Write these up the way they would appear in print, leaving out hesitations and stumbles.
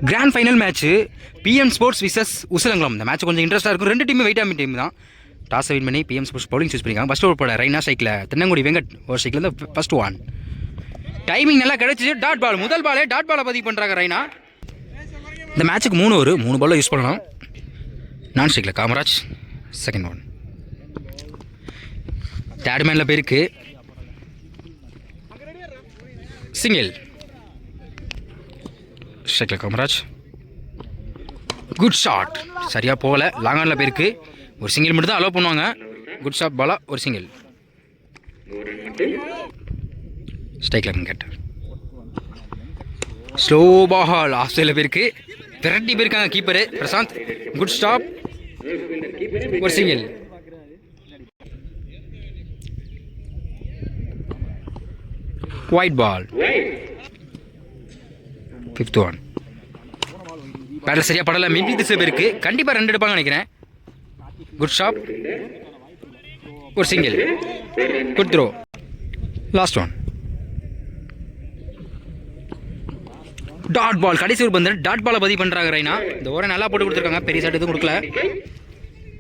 Grand final match PM sports versus Usilankulam. இந்த match கொஞ்சம் இன்ட்ரெஸ்ட்டாக இருக்கும். ரெண்டு டீமும் வெயிட்டாக டீம் தான். டாஸை வின் பண்ணி பிஎம் ஸ்போர்ட்ஸ் பவுலிங் சூஸ் பண்ணிக்காங்க. ஃபஸ்ட் ஓவர் போட ரைனா ஸ்ட்ரைக்கில் தென்னங்குடி வெங்கட் ஒரு ஸ்ட்ரைக்கில் தான் ஃபஸ்ட் ஒன். டைமிங் நல்லா கிடச்சிச்சு. டாட் பால் முதல் பாலே டாட் பாலை பதிவு பண்ணுறாங்க ரைனா. இந்த மேட்ச்சுக்கு 3 ஓவர் 3 பாலில் யூஸ் பண்ணலாம். நான் ஸ்ட்ரைக்கில் காமராஜ் செகண்ட் ஒன். தேர்ட் மேனில் பேருக்கு சிங்கிள் ஸ்ட்ரைக்கில் காமராஜ். குட் ஷாட் சரியாக போகல. லாங் ஆனில் பேருக்கு ஒரு சிங்கிள் மட்டும் தான் அலோவ் பண்ணுவாங்க. குட் ஷாட் பாலா ஒரு சிங்கிள். ஸ்ட்ரைக்கில் வெங்கட். ஸ்லோ பால் ஆஃப் சைடில் பேருக்கு விரட்டி போயிருக்காங்க கீப்பரு பிரசாந்த். குட் ஸ்டாப் ஒரு single. White ball fifth one. பேட்டில் சரியாக படலை. மேபி திசை பேருக்கு கண்டிப்பாக 2 எடுப்பாங்க நினைக்கிறேன். குட் ஷாட் ஒரு single. Good throw. Last one. Dot ball கடைசி ஒரு பந்து டாட் பாலை பதிவு பண்ணுறாங்க ரைனா. இந்த ஓவரை நல்லா போட்டு கொடுத்துருக்காங்க. பெரிய ஷாட் எதுவும் கொடுக்கல.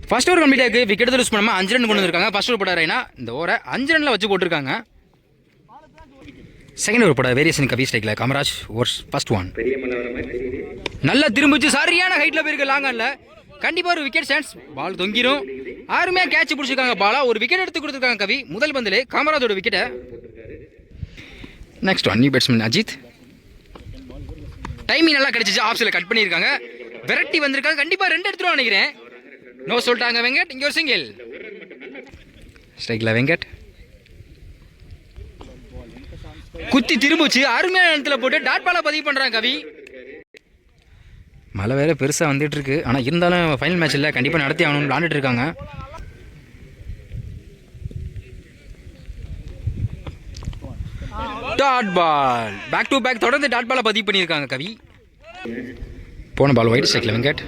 ஃபர்ஸ்ட் ஓவர் கம்ப்ளீட் ஆகி விக்கெட் லூஸ் பண்ணாமல் 5 ரன் கொண்டு வந்திருக்காங்க. ஃபர்ஸ்ட் ஓவர் போட ரைனா இந்த ஓவரை 5 ரனில் வச்சு போட்டிருக்காங்க. செகண்ட் ஓவர் போட வேரியேஷன் கவி ஸ்ட்ரைக்கில் காமராஜ் ஓவர் ஃபர்ஸ்ட் ஒன். நல்லா திரும்பிச்சு சரியான ஹைட்டில் போயிருக்கு லாங் ஆனில். கண்டிப்பாக ஒரு விக்கெட் சான்ஸ். பால் தொங்கிரும். யாருமே கேட்ச் பிடிச்சிருக்காங்க. பாலா ஒரு விக்கெட் எடுத்து கொடுத்துருக்காங்க கவி. முதல் பந்திலே காமராஜோட விக்கெட்டை. Next one new batsman Ajith. Timing நல்லா கிடைச்சிச்சு. ஆஃப் சைடில் கட் பண்ணியிருக்காங்க. வெரைட்டி வந்திருக்காங்க. கண்டிப்பாக 2 எடுத்துருவாங்க நினைக்கிறேன். நோ சொல்லிட்டாங்க வெங்கட். இங்கே ஒரு சிங்கிள். ஸ்ட்ரைக்கில் வெங்கட் குத்தி திரும்பிச்சு அருமையான இடத்துல போட்டு டாட் பாலை பதிவு பண்ணுறாங்க கவி. மழை வேறு பெருசாக வந்துட்டு இருக்கு. ஆனால் இருந்தாலும் ஃபைனல் மேட்ச் இல்லை, கண்டிப்பாக நடத்தி ஆகணும்னு விளாண்டுட்டு இருக்காங்க. Dot ball back to back தொடர்ந்து டாட் பாலை பதிவு பண்ணியிருக்காங்க கவி. போன பால் ஒயிட் ஸ்ட்ரைக்கில் வெங்கட்.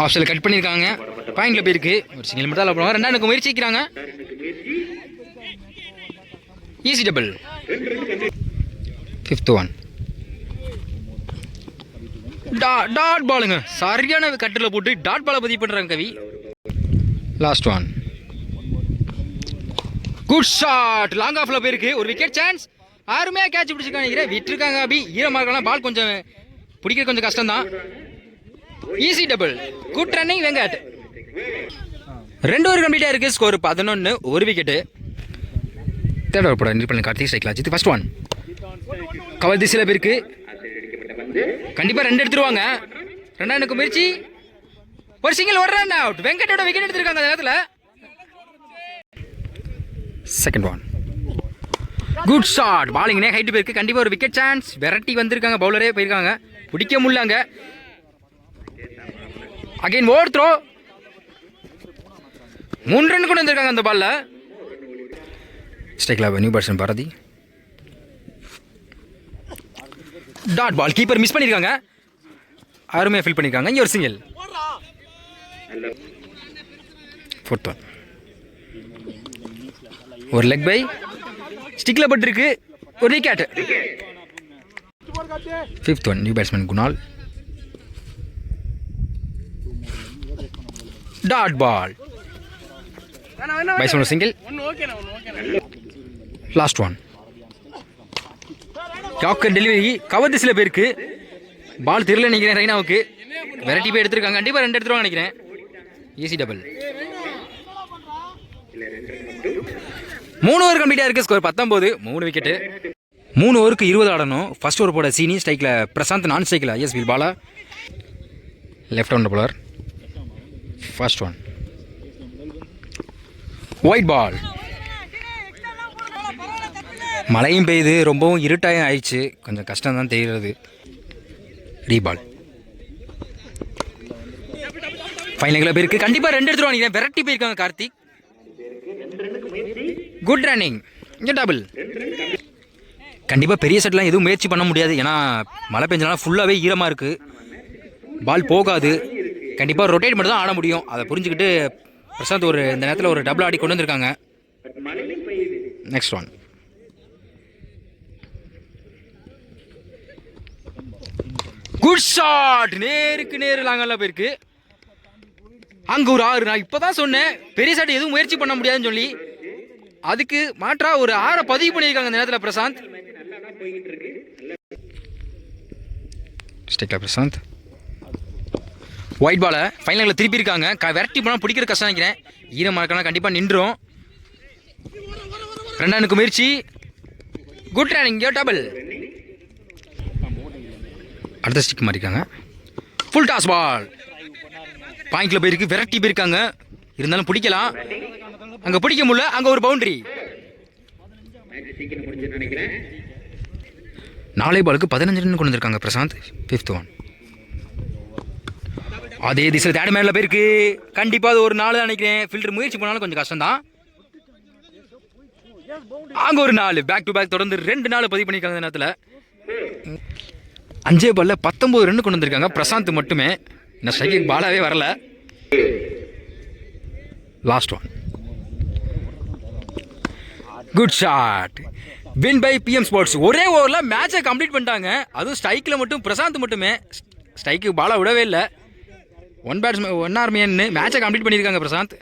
ஆஃப் சைடில் கட் பண்ணியிருக்காங்க. பாயிண்டில் போயிருக்கு. ஒரு சிங்கிள் மட்டும் தான் போடுவாங்க. 2 முயற்சிக்கிறாங்க. Easy double fifth one. Dot பாலுங்க சரியான கட்டில் போட்டு டாட் பாலை பதிவு பண்ணுறாங்க Kavi. Last one. Good shot long ஆஃப்ல போயிருக்கு. ஒரு விக்கெட் சான்ஸ். அருமையாக கேட்ச் பிடிச்சிருக்காங்க. விட்டுருக்காங்க அபி. ஈரமாக இருக்கலாம். பால் கொஞ்சம் பிடிக்க கொஞ்சம் கஷ்டம் தான். Easy double. Good running Venkat. 2 over கம்ப்ளீட்டாக இருக்குது. ஸ்கோர் 11 ஒரு விக்கெட்டு. தேர்ட் ஓவர் போட நிர்பல் கார்த்திக் ஸ்ட்ரைக்கில் அஜித் ஃபர்ஸ்ட் ஒன். கவல் திசையில் பேருக்கு கண்டிப்பாக 2 எடுத்துருவாங்க. 2 முயற்சி ஒரு சிங்கிள் ஒரு ரன் அவுட். வெங்கட்டோட விக்கெட் எடுத்திருக்காங்க அந்த நேரத்தில். Second one. குட் ஷாட் பாலிங்னே ஹைட்டு போயிருக்கு. கண்டிப்பாக ஒரு விக்கெட் சான்ஸ். வெரைட்டி வந்திருக்காங்க. பவுலரே போயிருக்காங்க. பிடிக்க முடியலங்க. Again over throw. 3 ரன் கொண்டு வந்திருக்காங்க அந்த பால்ல. ஸ்ட்ரைக்கில் new batsman Bharathi. Dot ball keeper miss பண்ணியிருக்காங்க. அருமையாக ஃபில் பண்ணியிருக்காங்க. இங்கே ஒரு சிங்கிள். Fourth one. ஒரு லெக் பை ஸ்டிக்கில் பட்டிருக்கு. ஒரு wicket. Fifth one new batsman Kunal. Dot ball பைசன் single. Last one. Yorker delivery cover திசையில் போயிருக்கு. பால் தெரியல நினைக்கிறேன் ரைனாவுக்கு. வெரைட்டி போய் எடுத்திருக்காங்க. கண்டிப்பாக 2 எடுத்துருவாங்க நினைக்கிறேன். Easy double. 3 ஓவர் கம்ப்ளீட்டாக இருக்குது. Score 19 3 wicket. 3 ஓவருக்கு 20 ஆடணும். ஃபர்ஸ்ட் ஓவர் போட சீனி ஸ்ட்ரைக்கில் பிரசாந்த். நான் ஸ்ட்ரைக்கில் எஸ் வில் பாலா. Left hand bowler. First one. Wide ball. மழையும் பெய்யுது. ரொம்பவும் இருட்டாயும் ஆயிடுச்சு. கொஞ்சம் கஷ்டம் தான் தெரிகிறது. ரீபால் ஃபைனலில் போயிருக்கு. கண்டிப்பாக 2 எடுத்துருவாங்க. வெரைட்டி போயிருக்காங்க கார்த்திக். Good running. இங்கே டபுள். கண்டிப்பாக பெரிய செட்லாம் எதுவும் முயற்சி பண்ண முடியாது. ஏன்னா மழை பெஞ்சனால ஃபுல்லாகவே ஈரமாக இருக்குது. பால் போகாது. கண்டிப்பாக ரொட்டேட் மட்டும் தான் ஆட முடியும். அதை புரிஞ்சுக்கிட்டு பிரசாந்த் இந்த நேரத்தில் ஒரு டபுள் ஆடி கொண்டு வந்திருக்காங்க. Next one. குட் ஷாட், நேருக்கு நேரு லாங்கெல்லாம் போயிருக்கு. அங்கே ஒரு 6. நான் இப்போ தான் சொன்னேன் பெரிய ஷாட் எதுவும் முயற்சி பண்ண முடியாதுன்னு சொல்லி. அதுக்கு மாற்றா ஒரு 6 பதிவு பண்ணியிருக்காங்க இந்த நேரத்தில் பிரசாந்த். ஸ்டேக்ல பிரசாந்த் ஒயிட் பாலை ஃபைனலில் திருப்பி இருக்காங்க. விரட்டி போனால் பிடிக்கிற கஷ்டம் நினைக்கிறேன். ஈரமாக்கலாம் கண்டிப்பாக நின்றோம். 2 முயற்சி. Good running, double. அடுத்த ஸ்டிக் மாறிக்காங்க. ஃபுல் டாஸ் பால் பாயிண்ட்ல போயிருக்கு, விரட்டி போயிருக்காங்க. இருந்தாலும் பிடிக்கலாம், அங்கே பிடிக்க முடியல. அங்கே ஒரு பவுண்டரி. 4 பாலுக்கு 15 ரன் கொண்டு வந்திருக்காங்க பிரசாந்த். 5th one. அதே திசையில் தேர்ட் மேனில் போயிருக்கு. கண்டிப்பாக அது ஒரு 4 தான் நினைக்கிறேன். ஃபில்டர் முயற்சி பண்ணாலும் கொஞ்சம் கஷ்டம் தான். அங்கே ஒரு 4. பேக் டு பேக் தொடர்ந்து 2 நாள் பதிவு பண்ணியிருக்காங்க இந்த நேரத்தில். 5 பாலில் 19 ரன் கொண்டு வந்திருக்காங்க பிரசாந்த் மட்டுமே. இந்த ஸ்ட்ரைக்கு பாலாவே வரல. Last one. Good shot, win by PM sports. ஒரே ஓவரில் மேட்சை கம்ப்ளீட் பண்ணிட்டாங்க. அதுவும் ஸ்ட்ரைக்கில் மட்டும் பிரசாந்த் மட்டுமே. ஸ்ட்ரைக்கு பாலை விடவே இல்லை. 1 ஆர்மியன்னு மேட்சை கம்ப்ளீட் பண்ணியிருக்காங்க பிரசாந்த்.